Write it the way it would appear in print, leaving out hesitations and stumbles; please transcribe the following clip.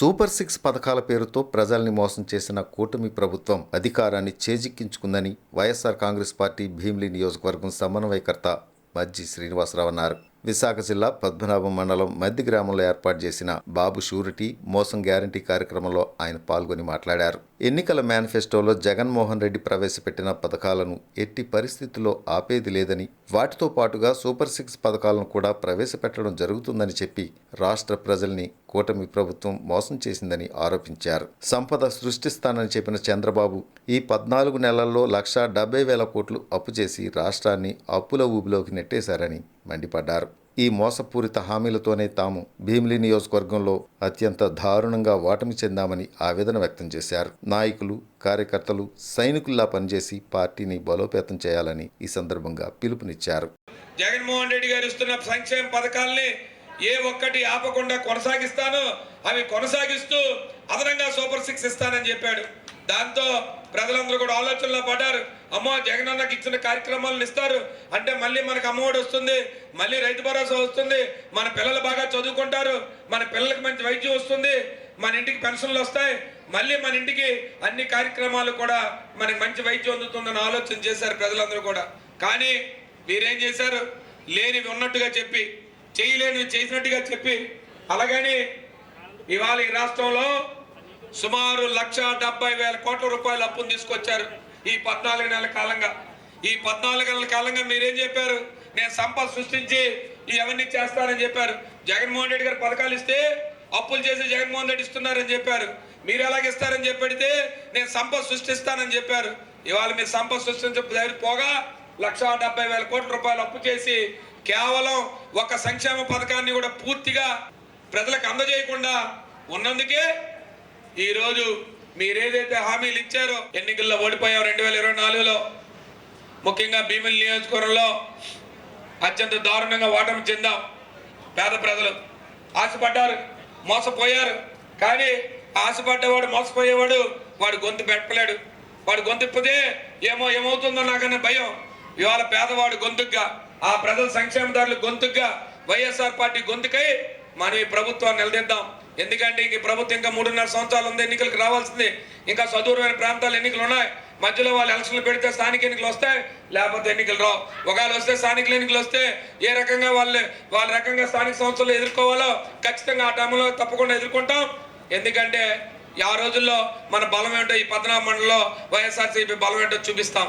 Super six పథకాల పేరుతో ప్రజల్ని మోసం చేసిన కూటమి ప్రభుత్వం అధికారాన్ని చేజిక్కించుకుందని వైఎస్ఆర్ కాంగ్రెస్ పార్టీ భీమిలి నియోజకవర్గం సమన్వయకర్త మజ్జి శ్రీనివాసరావు అన్నారు. విశాఖ జిల్లా పద్మనాభం మండలం మద్ది గ్రామంలో ఏర్పాటు చేసిన బాబు షూరిటీ మోసం గ్యారంటీ కార్యక్రమంలో ఆయన పాల్గొని మాట్లాడారు. ఎన్నికల మేనిఫెస్టోలో జగన్మోహన్ రెడ్డి ప్రవేశపెట్టిన పథకాలను ఎట్టి పరిస్థితుల్లో ఆపేది లేదని, వాటితో పాటుగా సూపర్ సిక్స్ పథకాలను కూడా ప్రవేశపెట్టడం జరుగుతుందని చెప్పి రాష్ట్ర ప్రజల్ని కూటమి ప్రభుత్వం మోసం చేసిందని ఆరోపించారు. సంపద సృష్టిస్తానని చెప్పిన చంద్రబాబు ఈ 14 నెలల్లో 1,70,000 కోట్లు అప్పు చేసి రాష్ట్రాన్ని అప్పుల ఊబిలోకి నెట్టేశారని మండిపడ్డారు. ఈ మోసపూరిత హామీలతోనే తాము భీమిలి నియోజకవర్గంలో అత్యంత దారుణంగా ఓటమి చెందామని ఆవేదన వ్యక్తం చేశారు. నాయకులు, కార్యకర్తలు సైనికుల్లా పనిచేసి పార్టీని బలోపేతం చేయాలని ఈ సందర్భంగా పిలుపునిచ్చారు. జగన్మోహన్ రెడ్డి గారు ఇస్తున్న సంక్షేమ పథకాల్ని ఏ ఒక్కటి ఆపకుండా కొనసాగిస్తాను, అవి కొనసాగిస్తూ అదనంగా సూపర్ సిక్స్ ఇస్తానని చెప్పాడు. దాంతో ప్రజలందరూ కూడా ఆలోచనలో పడ్డారు. అమ్మో, జగన్ అన్నకి ఇచ్చిన కార్యక్రమాలను ఇస్తారు అంటే మళ్ళీ మనకు అమ్మఒడి వస్తుంది, మళ్ళీ రైతు భరోసా వస్తుంది, మన పిల్లలు బాగా చదువుకుంటారు, మన పిల్లలకు మంచి వైద్యం వస్తుంది, మన ఇంటికి పెన్షన్లు వస్తాయి, మళ్ళీ మన ఇంటికి అన్ని కార్యక్రమాలు కూడా మనకి మంచి వైద్యం అందుతుందని ఆలోచన చేశారు ప్రజలందరూ కూడా. కానీ వీరేం చేశారు? లేనివి ఉన్నట్టుగా చెప్పి, చేయలేనివి చేసినట్టుగా చెప్పి, అలాగని ఇవాళ ఈ రాష్ట్రంలో సుమారు 1,70,000 కోట్ల రూపాయలు అప్పును తీసుకొచ్చారు ఈ 14 నెలల కాలంగా. ఈ 14 నెలల కాలంగా మీరేం చెప్పారు? నేను సంపద సృష్టించి ఇవన్నీ చేస్తానని చెప్పారు. జగన్మోహన్ రెడ్డి గారు పథకాలు ఇస్తే అప్పులు చేసి జగన్మోహన్ రెడ్డి ఇస్తున్నారని చెప్పారు. మీరు ఎలాగిస్తారని చెప్పడితే నేను సంపద సృష్టిస్తానని చెప్పారు. ఇవాళ మీరు సంపద సృష్టించకపోగా 1,70,000 కోట్ల రూపాయలు అప్పు చేసి కేవలం ఒక సంక్షేమ పథకాన్ని కూడా పూర్తిగా ప్రజలకు అందజేయకుండా ఉన్నందుకే ఈరోజు మీరేదైతే హామీలు ఇచ్చారో ఎన్నికల్లో ఓడిపోయావు 2024లో. ముఖ్యంగా భీమిలి నియోజకవర్గంలో అత్యంత దారుణంగా ఓటమి చెందాం. పేద ప్రజలు ఆశపడ్డారు, మోసపోయారు. కానీ ఆశపడ్డవాడు, మోసపోయేవాడు వాడు గొంతు పెట్టలేడు. వాడు గొంతు ఇప్పితే ఏమవుతుందో నాకనే భయం. ఇవాళ పేదవాడు గొంతుగా, ఆ ప్రజల సంక్షేమదారులు గొంతుగా, వైఎస్ఆర్ పార్టీ గొంతుకై మనం ఈ ప్రభుత్వాన్ని నిలదీద్దాం. ఎందుకంటే ఇంక ప్రభుత్వం ఇంకా 3.5 సంవత్సరాలు ఉంది, ఎన్నికలకు రావాల్సింది. ఇంకా సదూరమైన ప్రాంతాలు ఎన్నికలు ఉన్నాయి. మధ్యలో వాళ్ళు ఎలక్షన్లు పెడితే స్థానిక ఎన్నికలు వస్తాయి, లేకపోతే ఎన్నికలు రావు. ఒకవేళ వస్తే స్థానిక ఎన్నికలు వస్తే ఏ రకంగా వాళ్ళ రకంగా స్థానిక సంస్థలు ఎదుర్కోవాలో ఖచ్చితంగా ఆ టైంలో తప్పకుండా ఎదుర్కొంటాం. ఎందుకంటే ఆ రోజుల్లో మన బలం ఏంటో ఈ పద్మనాభ మండలంలో వైఎస్ఆర్సీపీ బలం ఏంటో చూపిస్తాం.